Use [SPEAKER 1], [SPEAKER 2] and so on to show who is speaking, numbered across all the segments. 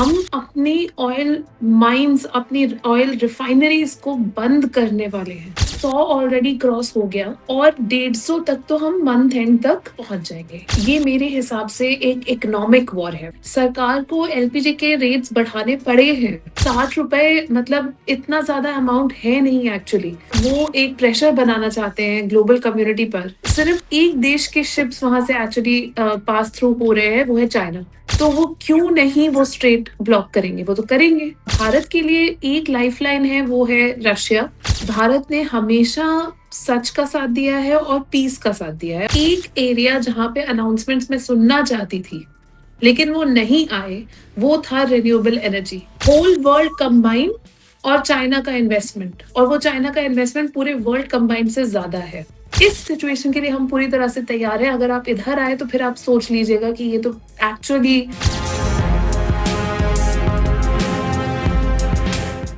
[SPEAKER 1] हम अपनी oil mines, अपनी ऑयल रिफाइनरीज को बंद करने वाले हैं। 100 ऑलरेडी क्रॉस हो गया और 150 तक तो हम मंथ एंड तक पहुंच जाएंगे। ये मेरे हिसाब से एक इकोनॉमिक वॉर है। सरकार को एलपीजी के रेट्स बढ़ाने पड़े हैं। 60 रुपए मतलब इतना ज्यादा अमाउंट है नहीं एक्चुअली। वो एक प्रेशर बनाना चाहते हैं ग्लोबल कम्युनिटी पर। सिर्फ एक देश के शिप्स वहां से एक्चुअली पास थ्रू हो रहे हैं, वो है चाइना। तो वो क्यों नहीं वो स्ट्रेट ब्लॉक करेंगे? वो तो करेंगे। भारत के लिए एक लाइफलाइन है, वो है रशिया। भारत ने हमेशा सच का साथ दिया है और पीस का साथ दिया है। एक एरिया जहां पे अनाउंसमेंट्स में सुनना चाहती थी लेकिन वो नहीं आए, वो था renewable energy. Whole world combine और चाइना का इन्वेस्टमेंट, और वो चाइना का इन्वेस्टमेंट पूरे वर्ल्ड कंबाइन से ज्यादा है। इस सिचुएशन के लिए हम पूरी तरह से तैयार हैं। अगर आप इधर आए तो फिर आप सोच लीजिएगा कि ये तो एक्चुअली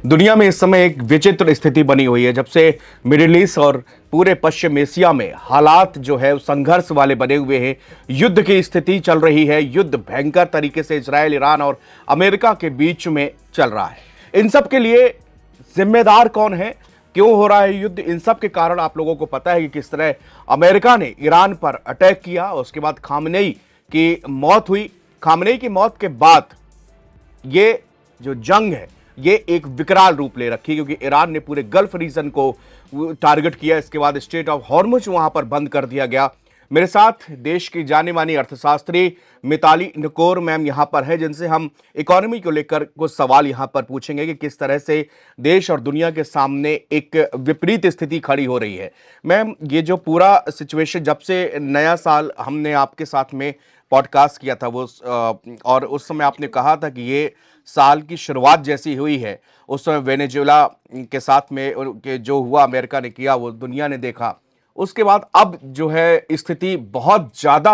[SPEAKER 2] दुनिया में इस समय एक विचित्र स्थिति बनी हुई है। जब से मिडिल ईस्ट और पूरे पश्चिम एशिया में हालात जो है संघर्ष वाले बने हुए हैं, युद्ध की स्थिति चल रही है। युद्ध भयंकर तरीके से इजराइल, ईरान और अमेरिका के बीच में चल रहा है। इन सब के लिए जिम्मेदार कौन है, क्यों हो रहा है युद्ध, इन सब के कारण आप लोगों को पता है कि किस तरह अमेरिका ने ईरान पर अटैक किया। उसके बाद खामनेई की मौत हुई। खामनेई की मौत के बाद ये जो जंग है ये एक विकराल रूप ले रखी, क्योंकि ईरान ने पूरे गल्फ रीजन को टारगेट किया। इसके बाद स्ट्रेट ऑफ हॉर्मुज वहां पर बंद कर दिया गया। मेरे साथ देश की जानी मानी अर्थशास्त्री मिताली नकोर मैम यहां पर है, जिनसे हम इकोनॉमी को लेकर कुछ सवाल यहां पर पूछेंगे कि किस तरह से देश और दुनिया के सामने एक विपरीत स्थिति खड़ी हो रही है। मैम, ये जो पूरा सिचुएशन, जब से नया साल हमने आपके साथ में पॉडकास्ट किया था और उस समय आपने कहा था कि ये साल की शुरुआत जैसी हुई है, उस समय वेनेजुएला के साथ में उनके जो हुआ, अमेरिका ने किया, वो दुनिया ने देखा। उसके बाद अब जो है स्थिति बहुत ज्यादा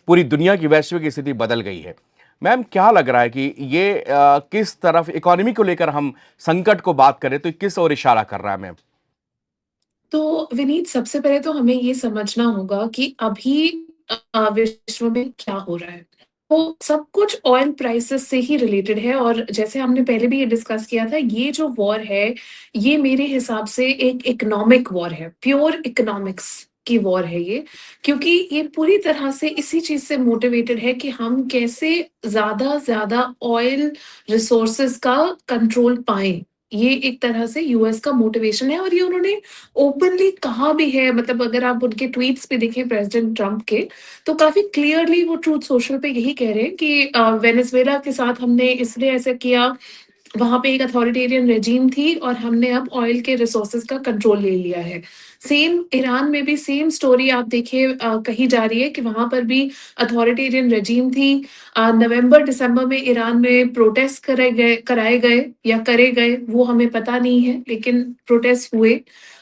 [SPEAKER 2] पूरी दुनिया की वैश्विक स्थिति बदल गई है। मैम, क्या लग रहा है कि ये किस तरफ इकोनॉमी को लेकर हम संकट को बात करें तो किस ओर इशारा कर रहा है मैम?
[SPEAKER 1] तो विनीत, सबसे पहले तो हमें ये समझना होगा कि अभी विश्व में क्या हो रहा है। तो सब कुछ ऑयल प्राइसेस से ही रिलेटेड है, और जैसे हमने पहले भी ये डिस्कस किया था, ये जो वॉर है ये मेरे हिसाब से एक इकोनॉमिक वॉर है, प्योर इकोनॉमिक्स की वॉर है ये। क्योंकि ये पूरी तरह से इसी चीज से मोटिवेटेड है कि हम कैसे ज्यादा ज्यादा ऑयल रिसोर्सेज का कंट्रोल पाएं। ये एक तरह से यूएस का मोटिवेशन है, और ये उन्होंने ओपनली कहा भी है। मतलब अगर आप उनके ट्वीट्स पे देखें प्रेसिडेंट ट्रम्प के, तो काफी क्लियरली वो ट्रूथ सोशल पे यही कह रहे हैं कि वेनेजुएला के साथ हमने इसलिए ऐसा किया, वहां पे एक अथॉरिटेरियन रेजीम थी और हमने अब ऑयल के रिसोर्सेज का कंट्रोल ले लिया है। सेम ईरान में भी सेम स्टोरी आप देखिए कही जा रही है कि वहां पर भी अथॉरिटेरियन रेजीम थी। नवंबर दिसंबर में ईरान में प्रोटेस्ट कराए गए या करे गए वो हमें पता नहीं है, लेकिन प्रोटेस्ट हुए।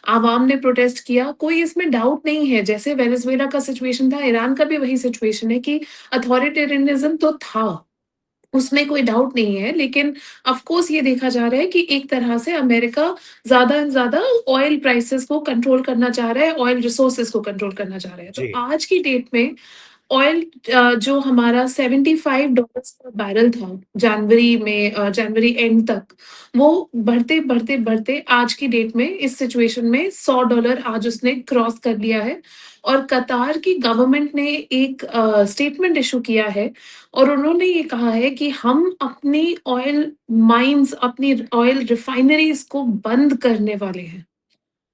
[SPEAKER 1] आवाम ने प्रोटेस्ट किया, कोई इसमें डाउट नहीं है। जैसे वेनेजुएला का सिचुएशन था, ईरान का भी वही सिचुएशन है कि अथॉरिटेरियनिज्म तो था, उसमें कोई डाउट नहीं है। लेकिन ऑफ कोर्स ये देखा जा रहा है कि एक तरह से अमेरिका ज्यादा से ज्यादा ऑयल प्राइसेस को कंट्रोल करना चाह रहा है, ऑयल रिसोर्सेज को कंट्रोल करना चाह रहा है। तो
[SPEAKER 2] जी।
[SPEAKER 1] आज की डेट में ऑयल जो हमारा $75 पर बैरल था जनवरी में, जनवरी एंड तक, वो बढ़ते बढ़ते बढ़ते आज की डेट में इस सिचुएशन में $100 आज उसने क्रॉस कर लिया है। और कतार की गवर्नमेंट ने एक स्टेटमेंट इशू किया है, और उन्होंने ये कहा है कि हम अपनी ऑयल माइंस, अपनी ऑयल रिफाइनरीज को बंद करने वाले हैं।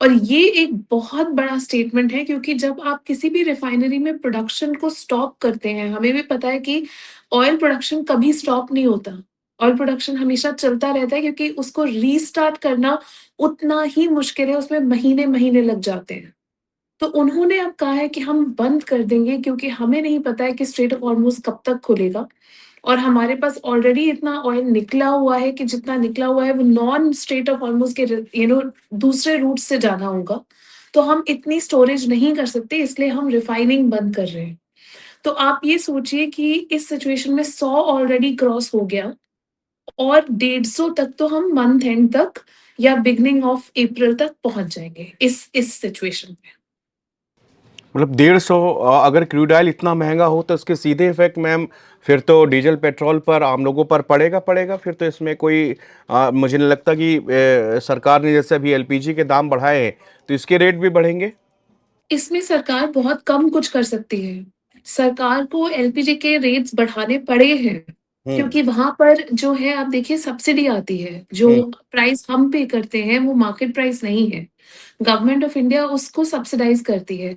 [SPEAKER 1] और ये एक बहुत बड़ा स्टेटमेंट है, क्योंकि जब आप किसी भी रिफाइनरी में प्रोडक्शन को स्टॉप करते हैं, हमें भी पता है कि ऑयल प्रोडक्शन कभी स्टॉप नहीं होता। ऑयल प्रोडक्शन हमेशा चलता रहता है, क्योंकि उसको रीस्टार्ट करना उतना ही मुश्किल है, उसमें महीने महीने लग जाते हैं। तो उन्होंने अब कहा है कि हम बंद कर देंगे, क्योंकि हमें नहीं पता है कि स्ट्रेट ऑफ हॉर्मुज कब तक खुलेगा। और हमारे पास ऑलरेडी इतना ऑयल निकला हुआ है कि जितना निकला हुआ है वो नॉन स्ट्रेट ऑफ हॉर्मुज के दूसरे रूट से जाना होगा। तो हम इतनी स्टोरेज नहीं कर सकते, इसलिए हम रिफाइनिंग बंद कर रहे हैं। तो आप ये सोचिए कि इस सिचुएशन में 100 ऑलरेडी क्रॉस हो गया और 150 तक तो हम मंथ एंड तक या बिगनिंग ऑफ अप्रैल तक पहुंच जाएंगे इस सिचुएशन में।
[SPEAKER 2] मतलब 150 अगर क्रूड ऑयल इतना महंगा हो तो उसके सीधे इफेक्ट मैम फिर तो डीजल पेट्रोल पर आम लोगों पर पड़ेगा फिर तो इसमें कोई मुझे नहीं लगता कि सरकार ने जैसे अभी एलपीजी के दाम बढ़ाए हैं तो इसके रेट भी बढ़ेंगे।
[SPEAKER 1] इसमें सरकार बहुत कम कुछ कर सकती है। सरकार को एलपीजी के रेट्स बढ़ाने पड़े हैं,
[SPEAKER 2] हम्म।
[SPEAKER 1] क्योंकि वहाँ पर जो है आप देखिए सब्सिडी आती है, जो
[SPEAKER 2] हम्म।
[SPEAKER 1] प्राइस हम पे करते हैं वो मार्केट प्राइस नहीं है। गवर्नमेंट ऑफ इंडिया उसको सब्सिडाइज़ करती है।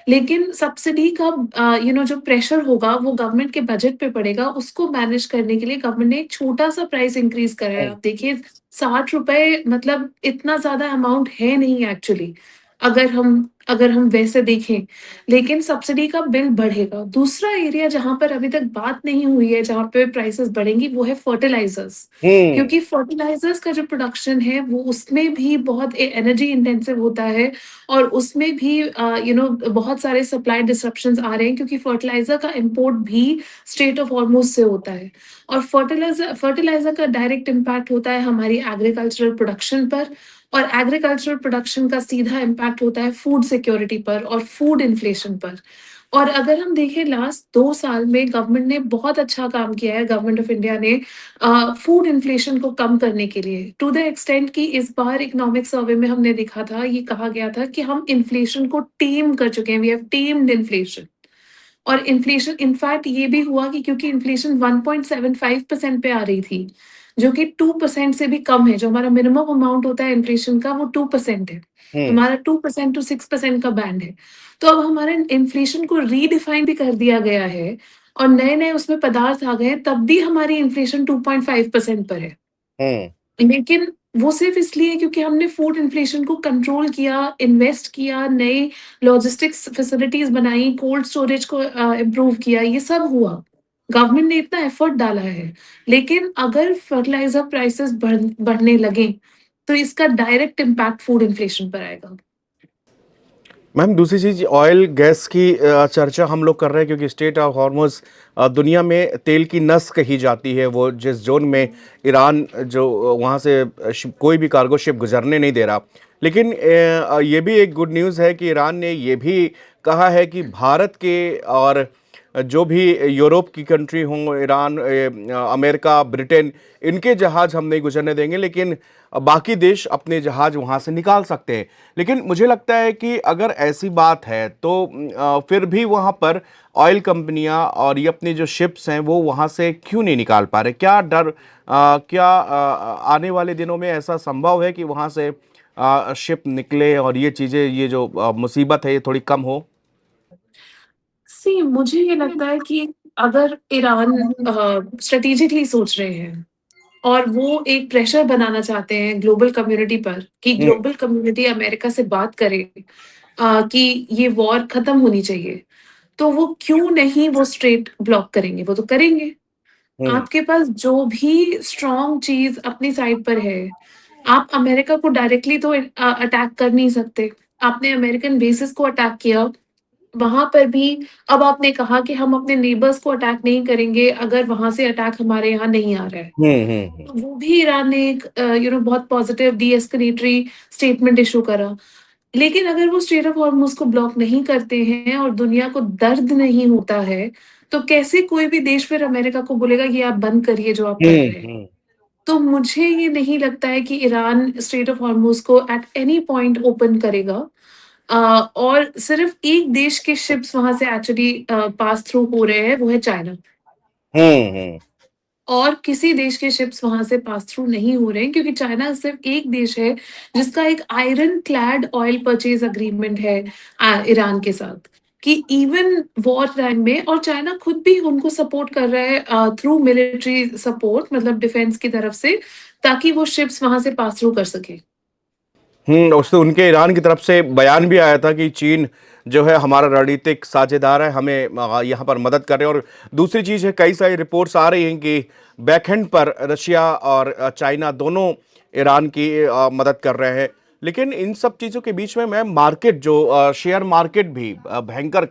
[SPEAKER 1] लेकिन सब्सिडी का जो प्रेशर होगा वो गवर्नमेंट के बजट पे पड़ेगा, उसको मैनेज करने के लिए गवर्नमेंट ने एक छोटा-सा प्राइस इंक्रीज़ करा है।
[SPEAKER 2] हम्म।
[SPEAKER 1] आप देखिए ₹60 मतलब इतना ज़्यादा अमाउंट है नहीं एक्चुअली, अगर हम वैसे देखें, लेकिन सब्सिडी का बिल बढ़ेगा। दूसरा एरिया जहाँ पर अभी तक बात नहीं हुई है, जहाँ पे प्राइसेज़ बढ़ेंगी वो है फर्टिलाइज़र्स।
[SPEAKER 2] हम्म।
[SPEAKER 1] क्योंकि फर्टिलाइज़र्स का जो प्रोडक्शन है वो उसमें भी बहुत एनर्जी इंटेंसिव होता है और उसमें भी बहुत सारे सप्लाई डिसरप्शंस आ रहे हैं, क्योंकि फर्टिलाइज़र का इम्पोर्ट भी स्ट्रेट ऑफ हॉर्मुज़ से होता है। और फर्टिलाइज़र फर्टिलाइज़र का डायरेक्ट इम्पैक्ट होता है हमारी एग्रीकल्चरल प्रोडक्शन पर, और एग्रीकल्चरल प्रोडक्शन का सीधा इम्पैक्ट होता है फूड सिक्योरिटी पर और फूड इन्फ्लेशन पर। और अगर हम देखें लास्ट 2 साल में गवर्नमेंट ने बहुत अच्छा काम किया है, गवर्नमेंट ऑफ इंडिया ने फूड इन्फ्लेशन को कम करने के लिए, टू द एक्सटेंट कि इस बार इकोनॉमिक सर्वे में हमने देखा था, ये कहा गया था कि हम इन्फ्लेशन को टेम कर चुके हैं, वी हैव टेम्ड इन्फ्लेशन। और इन्फ्लेशन इनफैक्ट ये भी हुआ कि क्योंकि इन्फ्लेशन 1.75% पे आ रही थी, जो कि 2% से भी कम है, जो हमारा मिनिमम अमाउंट होता है इन्फ्लेशन का वो 2% है।
[SPEAKER 2] हम्म।
[SPEAKER 1] हमारा 2% टू 6% का बैंड है। तो अब हमारे इन्फ्लेशन को रीडिफाइन भी कर दिया गया है और नए-नए उसमें पदार्थ आ गए हैं, तब भी हमारी इन्फ्लेशन 2.5% पर है।
[SPEAKER 2] हम्म।
[SPEAKER 1] लेकिन वो सिर्फ़ इसलिए क्योंकि हमने फूड इन्फ्लेशन को कंट्रोल किया, इन्वेस्ट किया, नए लॉजिस्टिक्स फैसिलिटीज़ बनाई, कोल्ड स्टोरेज को इम्प्रूव किया, ये सब हुआ। गवर्नमेंट ने इतना एफर्ट डाला है। लेकिन अगर फर्टिलाइज़र प्राइसेज़ बढ़ने लगें, तो इसका डायरेक्ट इम्पैक्ट फूड इन्फ्लेशन पर आएगा।
[SPEAKER 2] मैम दूसरी चीज ऑयल गैस की चर्चा हम लोग कर रहे हैं क्योंकि स्टेट ऑफ हॉर्मुज़ दुनिया में तेल की नस कही जाती है। वो जिस जोन में ईरान जो वहाँ से कोई भी कार्गो शिप गुजरने नहीं दे रहा। लेकिन ये भी एक गुड न्यूज़ है कि ईरान ने ये भी कहा है कि भारत के और जो भी यूरोप की कंट्री हों, ईरान, अमेरिका, ब्रिटेन, इनके जहाज़ हम नहीं गुजरने देंगे, लेकिन बाकी देश अपने जहाज़ वहाँ से निकाल सकते हैं। लेकिन मुझे लगता है कि अगर ऐसी बात है तो फिर भी वहाँ पर ऑयल कंपनियाँ और ये अपनी जो शिप्स हैं वो वहाँ से क्यों नहीं निकाल पा रहे? क्या डर, क्या आने वाले दिनों में ऐसा संभव है कि वहाँ से शिप निकले और ये चीज़ें, ये जो मुसीबत है ये थोड़ी कम हो?
[SPEAKER 1] सी मुझे ये लगता है कि अगर ईरान स्ट्रैटेजिकली सोच रहे हैं और वो एक प्रेशर बनाना चाहते हैं ग्लोबल कम्युनिटी पर कि
[SPEAKER 2] हुँ।
[SPEAKER 1] ग्लोबल कम्युनिटी अमेरिका से बात करे कि ये वॉर खत्म होनी चाहिए, तो वो क्यों नहीं वो स्ट्रेट ब्लॉक करेंगे, वो तो करेंगे।
[SPEAKER 2] हुँ।
[SPEAKER 1] आपके पास जो भी स्ट्रॉन्ग चीज़ अपनी साइड पर है, आप अमेरिका को डायरेक्टली तो अटैक कर नहीं सकते। आपने अमेरिकन बेसेस को अटैक किया, वहाँ पर भी अब आपने कहा कि हम अपने नेबर्स को अटैक नहीं करेंगे अगर वहाँ से अटैक हमारे यहाँ नहीं आ रहा है।
[SPEAKER 2] हुँ। हुँ। हुँ।
[SPEAKER 1] तो वो भी ईरान ने एक बहुत पॉजिटिव डी-एस्केलेटरी स्टेटमेंट इश्यू करा। लेकिन अगर वो स्ट्रेट ऑफ हॉर्मुज़ को ब्लॉक नहीं करते हैं और दुनिया को दर्द नहीं होता है, तो कैसे कोई भी देश फिर अमेरिका को बोलेगा ये आप बंद करिए जो आप कर
[SPEAKER 2] हुँ।
[SPEAKER 1] रहे हैं।
[SPEAKER 2] हुँ।
[SPEAKER 1] तो मुझे ये नहीं लगता है कि ईरान स्ट्रेट ऑफ हॉर्मुज़ को एट एनी पॉइंट ओपन करेगा। अ, और सिर्फ़ एक देश के शिप्स वहाँ से एक्चुअली पास थ्रू हो रहे हैं, वो है चाइना।
[SPEAKER 2] हुँ। हुँ।
[SPEAKER 1] और किसी देश के शिप्स वहाँ से पास थ्रू नहीं हो रहे हैं, क्योंकि चाइना सिर्फ़ एक देश है जिसका एक iron clad oil purchase agreement है ईरान के साथ, कि इवन वॉर टाइम में, और चाइना खुद भी उनको सपोर्ट कर रहा है थ्रू मिलिट्री सपोर्ट, मतलब डिफेंस की तरफ से, ताकि वो शिप्स वहाँ से पास थ्रू कर सकें।
[SPEAKER 2] उससे उनके ईरान की तरफ से बयान भी आया था कि चीन जो है हमारा रणनीतिक साझेदार है, हमें यहाँ पर मदद कर रहे हैं। और दूसरी चीज़ है, कई सारी रिपोर्ट्स आ रही हैं कि बैकएंड पर रशिया और चाइना दोनों ईरान की मदद कर रहे हैं। लेकिन इन सब चीज़ों के बीच में मैं मार्केट जो शेयर मार्केट भी भयंकर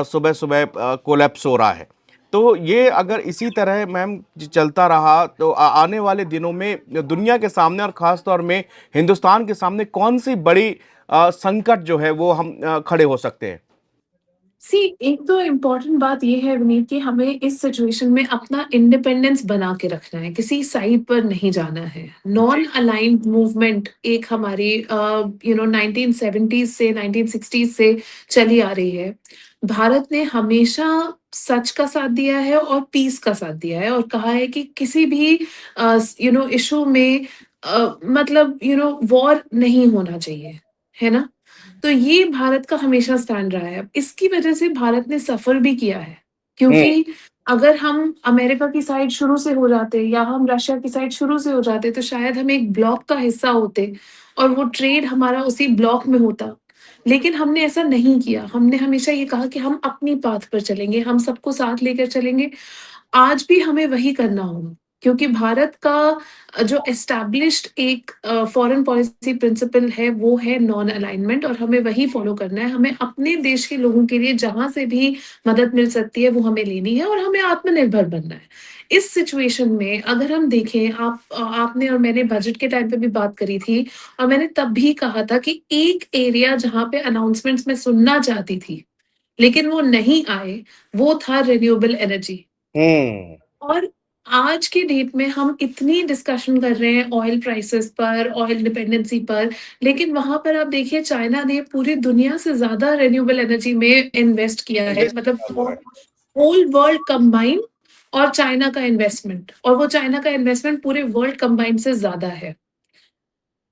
[SPEAKER 2] सुबह सुबह कोलैप्स हो रहा है। तो ये अगर इसी तरह मैम चलता रहा तो आने वाले दिनों में दुनिया के सामने और ख़ास तौर में हिंदुस्तान के सामने कौन सी बड़ी संकट जो है वो हम खड़े हो सकते हैं?
[SPEAKER 1] सी एक तो इम्पोर्टेंट बात ये है विनीत कि हमें इस सिचुएशन में अपना इंडिपेंडेंस बना के रखना है, किसी साइड पर नहीं जाना है।
[SPEAKER 2] जी।
[SPEAKER 1] नॉन अलाइन्ड मूवमेंट एक हमारी 1970s से 1960s से चली आ रही है। भारत ने हमेशा सच का साथ दिया है और पीस का साथ दिया है और कहा है कि किसी भी इश्यू में मतलब वॉर नहीं होना चाहिए, है ना? तो ये भारत का हमेशा स्टैंड रहा है। इसकी वजह से भारत ने सफ़र भी किया है,
[SPEAKER 2] हुँ,
[SPEAKER 1] क्योंकि अगर हम अमेरिका की साइड शुरू से हो जाते या हम रशिया की साइड शुरू से हो जाते, तो शायद हम एक ब्लॉक का हिस्सा होते और वो ट्रेड हमारा उसी ब्लॉक में होता। लेकिन हमने ऐसा नहीं किया। हमने हमेशा ये कहा कि हम अपनी पाथ पर चलेंगे, हम सबको साथ लेकर चलेंगे। आज भी हमें वही करना होगा, क्योंकि भारत का जो एस्टैब्लिश्ड एक फॉरेन पॉलिसी प्रिंसिपल है, वो है नॉन अलाइनमेंट और हमें वही फॉलो करना है। हमें अपने देश के लोगों के लिए जहाँ से भी मदद मिल सकती है, वो हमें लेनी है और हमें आत्मनिर्भर बनना है। इस सिचुएशन में अगर हम देखें, आपने और मैंने बजट के टाइम पे भी बात करी थी और मैंने तब भी कहा था कि एक एरिया जहाँ पे अनाउंसमेंट्स मैं सुनना चाहती थी, लेकिन वो नहीं आए, वो था रिन्यूएबल एनर्जी।
[SPEAKER 2] हुँ।
[SPEAKER 1] और आज के डेट में हम इतनी डिस्कशन कर रहे हैं ऑयल प्राइसेस पर, ऑयल डिपेंडेंसी पर, लेकिन वहाँ पर आप देखिए चाइना ने पूरी दुनिया से ज़्यादा रिन्यूएबल एनर्जी में इन्वेस्ट किया है।
[SPEAKER 2] इन्वेस्ट
[SPEAKER 1] मतलब
[SPEAKER 2] किया हुआ है।
[SPEAKER 1] होल वर्ल्ड कंबाइंड और चाइना का इन्वेस्टमेंट, और वो चाइना का इन्वेस्टमेंट पूरे वर्ल्ड कंबाइंड से ज़्यादा है।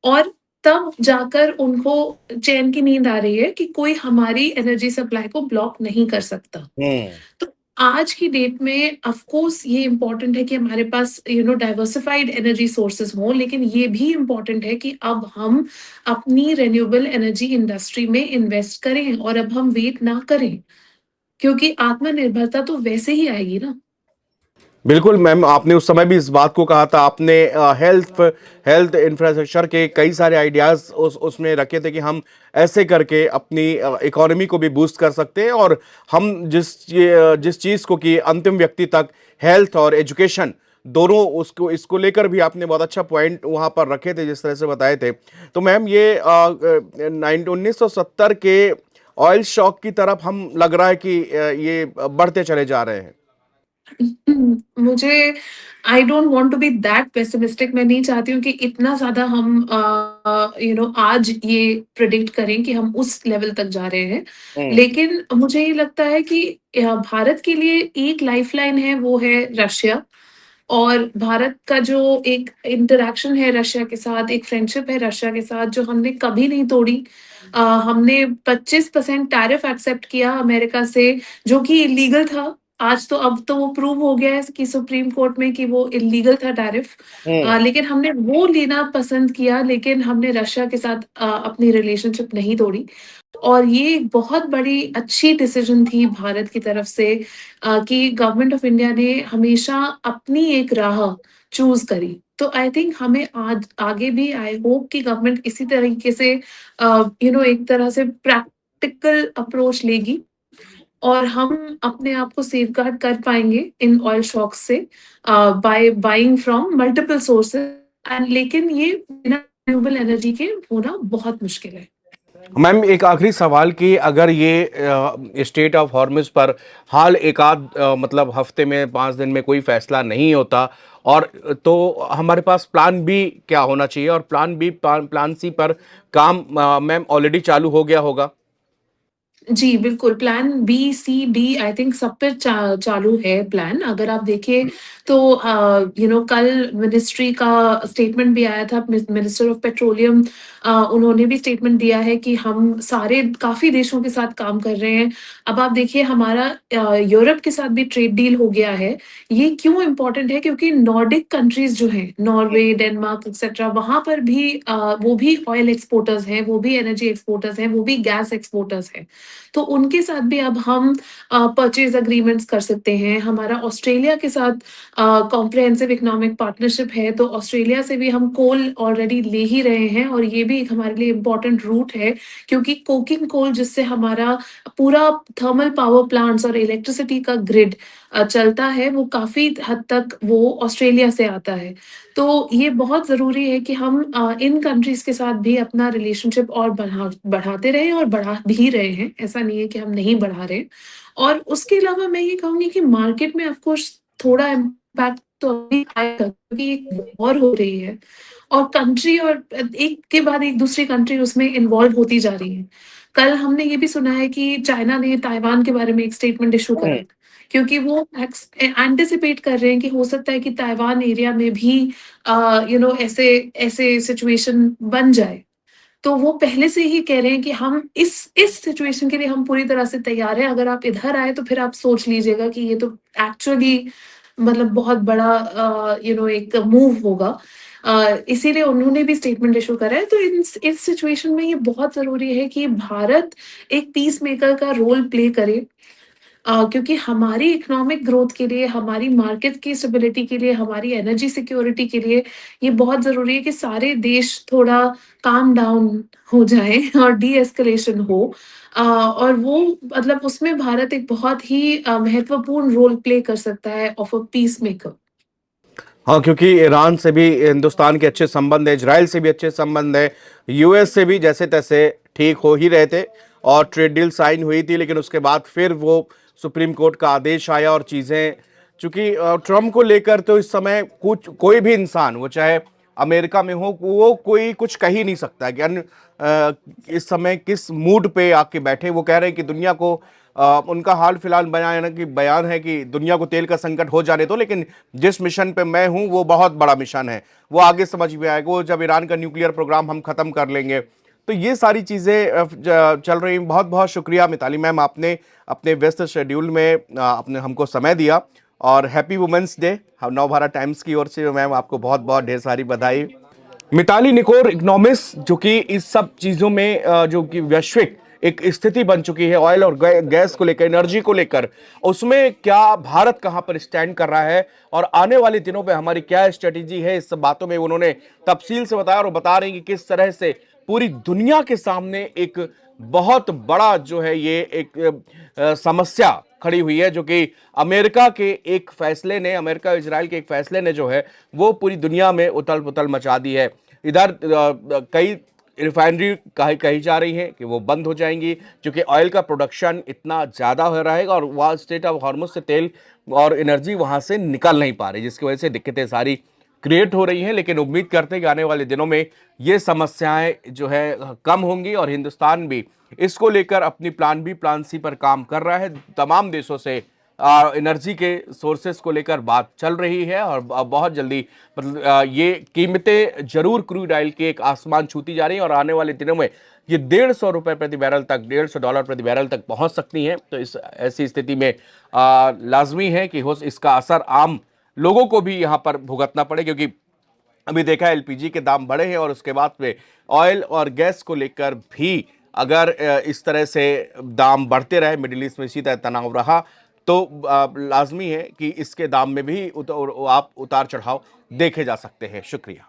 [SPEAKER 1] और तब जाकर उनको चैन की नींद आ रही है कि कोई हमारी एनर्जी सप्लाई को ब्लॉक नहीं कर सकता।
[SPEAKER 2] हुँ।
[SPEAKER 1] तो आज की डेट में ऑफ कोर्स ये इम्पोर्टेंट है कि हमारे पास डाइवर्सिफाइड एनर्जी सोर्सेज हों, लेकिन ये भी इम्पोर्टेंट है कि अब हम अपनी रिन्यूएबल एनर्जी इंडस्ट्री में इन्वेस्ट करें और अब हम वेट ना करें, क्योंकि आत्मनिर्भरता तो वैसे ही आएगी ना।
[SPEAKER 2] बिल्कुल मैम, आपने उस समय भी इस बात को कहा था। आपने हेल्थ हेल्थ इंफ्रास्ट्रक्चर के कई सारे आइडियाज़ उस उसमें रखे थे कि हम ऐसे करके अपनी इकोनॉमी को भी बूस्ट कर सकते हैं और हम जिस चीज़ को कि अंतिम व्यक्ति तक हेल्थ और एजुकेशन दोनों उसको इसको लेकर भी आपने बहुत अच्छा पॉइंट वहाँ पर रखे थे, जिस तरह से बताए थे। तो मैम ये 1970 के ऑयल शॉक की तरफ हम लग रहा है कि ये बढ़ते चले जा रहे हैं।
[SPEAKER 1] मुझे I don't want to be that pessimistic. मैं नहीं चाहती हूँ कि इतना ज़्यादा हम आज ये प्रेडिक्ट करें कि हम उस लेवल तक जा रहे हैं।
[SPEAKER 2] हुँ।
[SPEAKER 1] लेकिन मुझे ये लगता है कि भारत के लिए एक लाइफ़लाइन है, वो है रशिया। और भारत का जो एक इंटरैक्शन है रशिया के साथ, एक फ्रेंडशिप है रशिया के साथ, जो हमने कभी नहीं तोड़ी। हमने 25% टैरिफ एक्सेप्ट किया अमेरिका से, जो कि इल्लीगल था। आज तो अब तो वो प्रूव हो गया है कि सुप्रीम कोर्ट में कि वो इल्लीगल था टैरिफ।
[SPEAKER 2] हुँ।
[SPEAKER 1] लेकिन हमने वो लेना पसंद किया, लेकिन हमने रशिया के साथ अपनी रिलेशनशिप नहीं तोड़ी। और ये एक बहुत बड़ी अच्छी डिसीजन थी भारत की तरफ से, कि गवर्नमेंट ऑफ इंडिया ने हमेशा अपनी एक राह चूज़ करी। तो आई थिंक हमें आज आगे भी आई होप कि गवर्नमेंट इसी तरीके से एक तरह से प्रैक्टिकल अप्रोच लेगी और हम अपने आप को सेफगार्ड कर पाएँगे इन ऑयल शॉक्स से, by buying from multiple sources and लेकिन ये बिना रिन्यूएबल एनर्जी के होना बहुत मुश्किल है।
[SPEAKER 2] मैम एक आखिरी सवाल कि अगर ये स्टेट ऑफ हॉर्मुज़ पर हाल एक आध मतलब हफ्ते में 5 दिन में कोई फैसला नहीं होता और तो हमारे पास प्लान बी क्या होना चाहिए और प्लान सी पर काम मैम ऑलरेडी चालू हो गया होगा?
[SPEAKER 1] जी, बिल्कुल, plan B, C, D I think सब पे चालू है प्लान। अगर आप देखें तो कल मिनिस्ट्री का स्टेटमेंट भी आया था, मिनिस्टर ऑफ पेट्रोलियम, उन्होंने भी स्टेटमेंट दिया है कि हम सारे काफ़ी देशों के साथ काम कर रहे हैं। अब आप देखिए हमारा यूरोप के साथ भी ट्रेड डील हो गया है। ये क्यों इम्पोर्टेंट है? क्योंकि नॉर्डिक कंट्रीज़ जो हैं, नॉर्वे, डेनमार्क एक्सेट्रा, वहाँ पर भी वो भी ऑयल एक्सपोर्टर्स हैं, वो भी एनर्जी एक्सपोर्टर्स हैं, वो भी गैस एक्सपोर्टर्स हैं। तो उनके साथ भी अब हम परचेज़ एग्रीमेंट्स कर सकते हैं। हमारा ऑस्ट्रेलिया के साथ कॉम्प्रिहेंसिव इकोनॉमिक पार्टनरशिप है, तो ऑस्ट्रेलिया से भी हम कोल ऑलरेडी ले ही रहे हैं और ये भी एक हमारे लिए इम्पोर्टेंट रूट है, क्योंकि कोकिंग कोल जिससे हमारा पूरा थर्मल पावर प्लांट्स और इलेक्ट्रिसिटी का ग्रिड चलता है, वो काफ़ी हद तक वो ऑस्ट्रेलिया से आता है। तो ये बहुत ज़रूरी है कि हम इन कंट्रीज़ के साथ भी अपना रिलेशनशिप और बढ़ाते रहें और बढ़ा भी रहे हैं ऐसा नहीं है कि हम नहीं बढ़ा रहे। और उसके अलावा मैं ये कहूँगी कि मार्केट में ऑफ कोर्स थोड़ा इम्पैक्ट तो अभी आएगा, क्योंकि एक वॉर हो रही है और कंट्री और एक के बाद एक दूसरी कंट्री उसमें इन्वॉल्व होती जा रही है। कल हमने ये भी सुना है कि चाइना ने ताइवान के बारे में एक स्टेटमेंट इश्यू करा, क्योंकि वो एंटिसिपेट कर रहे हैं कि हो सकता है कि ताइवान एरिया में भी ऐसे ऐसे सिचुएशन बन जाए। तो वो पहले से ही कह रहे हैं कि हम इस सिचुएशन के लिए हम पूरी तरह से तैयार हैं। अगर आप इधर आए तो फिर आप सोच लीजिएगा कि ये तो एक्चुअली मतलब बहुत बड़ा एक मूव होगा। इसीलिए उन्होंने भी स्टेटमेंट इशू करा है। तो इस सिचुएशन में ये बहुत ज़रूरी है कि भारत एक पीस मेकर का रोल प्ले करे, क्योंकि हमारी इकोनॉमिक ग्रोथ के लिए, हमारी मार्केट की स्टेबिलिटी के लिए, हमारी एनर्जी सिक्योरिटी के लिए ये बहुत ज़रूरी है कि सारे देश थोड़ा काम डाउन हो जाएँ और डी-एस्केलेशन हो। और वो मतलब उसमें भारत एक बहुत ही महत्वपूर्ण रोल प्ले कर सकता है ऑफ अ पीस मेकर।
[SPEAKER 2] हाँ, क्योंकि ईरान से भी हिंदुस्तान के अच्छे संबंध है, इजराइल से भी अच्छे संबंध है, यूएस से भी जैसे तैसे ठीक हो ही रहे थे और ट्रेड डील साइन हुई थी, लेकिन उसके बाद फिर वो सुप्रीम कोर्ट का आदेश आया और चीज़ें, चूंकि ट्रम्प को लेकर तो इस समय कुछ कोई भी इंसान, वो चाहे अमेरिका में हो, वो कोई कुछ कह ही नहीं सकता है कि इस समय किस मूड पे आके बैठे। वो कह रहे हैं कि दुनिया को उनका हाल फिलहाल बयान है कि दुनिया को तेल का संकट हो जाने दो, लेकिन जिस मिशन पे मैं हूं वो बहुत बड़ा मिशन है, वो आगे समझ में आएगा, वो जब ईरान का न्यूक्लियर प्रोग्राम हम खत्म कर लेंगे। तो ये सारी चीज़ें चल रही। बहुत बहुत शुक्रिया मिताली मैम, आपने अपने व्यस्त शेड्यूल में आपने हमको समय दिया, और हैप्पी वुमेंस डे हम नवभारत टाइम्स की ओर से मैम आपको बहुत बहुत ढेर सारी बधाई। मिताली निकोर, इकोनॉमिस्ट, जो कि इस सब चीजों में जो कि वैश्विक एक स्थिति बन चुकी है ऑयल और गैस को लेकर, एनर्जी को लेकर, उसमें क्या भारत कहां पर स्टैंड कर रहा है और आने वाले दिनों में हमारी क्या स्ट्रेटेजी है, इस सब बातों में उन्होंने तफसील से बताया और बता रहे हैं कि किस तरह से पूरी दुनिया के सामने एक बहुत बड़ा जो है ये एक समस्या खड़ी हुई है, जो कि अमेरिका के एक फैसले ने, अमेरिका इजराइल के एक फैसले ने जो है वो पूरी दुनिया में उथल पुथल मचा दी है। इधर कई रिफाइनरी कही जा रही है कि वो बंद हो जाएंगी, क्योंकि ऑयल का प्रोडक्शन इतना ज़्यादा हो रहेगा और वहाँ स्टेट ऑफ हॉर्मुज से तेल और एनर्जी वहाँ से निकल नहीं पा रही, जिसकी वजह से दिक्कतें सारी क्रिएट हो रही हैं। लेकिन उम्मीद करते हैं कि आने वाले दिनों में ये समस्याएं जो है कम होंगी, और हिंदुस्तान भी इसको लेकर अपनी प्लान सी पर काम कर रहा है। तमाम देशों से एनर्जी के सोर्सेस को लेकर बात चल रही है, और बहुत जल्दी मतलब ये कीमतें जरूर क्रूड ऑयल के एक आसमान छूती जा रही हैं, और आने वाले दिनों में ये $150 प्रति बैरल तक, $150 प्रति बैरल तक पहुंच सकती हैं। तो इस ऐसी स्थिति में लाजमी है कि हो इसका असर आम लोगों को भी यहाँ पर भुगतना पड़े, क्योंकि अभी देखा एलपीजी के दाम बढ़े हैं, और उसके बाद में ऑयल और गैस को लेकर भी अगर इस तरह से दाम बढ़ते रहे, मिडिल ईस्ट में इसी तरह तनाव रहा, तो लाजमी है कि इसके दाम में भी आप उतार चढ़ाव देखे जा सकते हैं। शुक्रिया।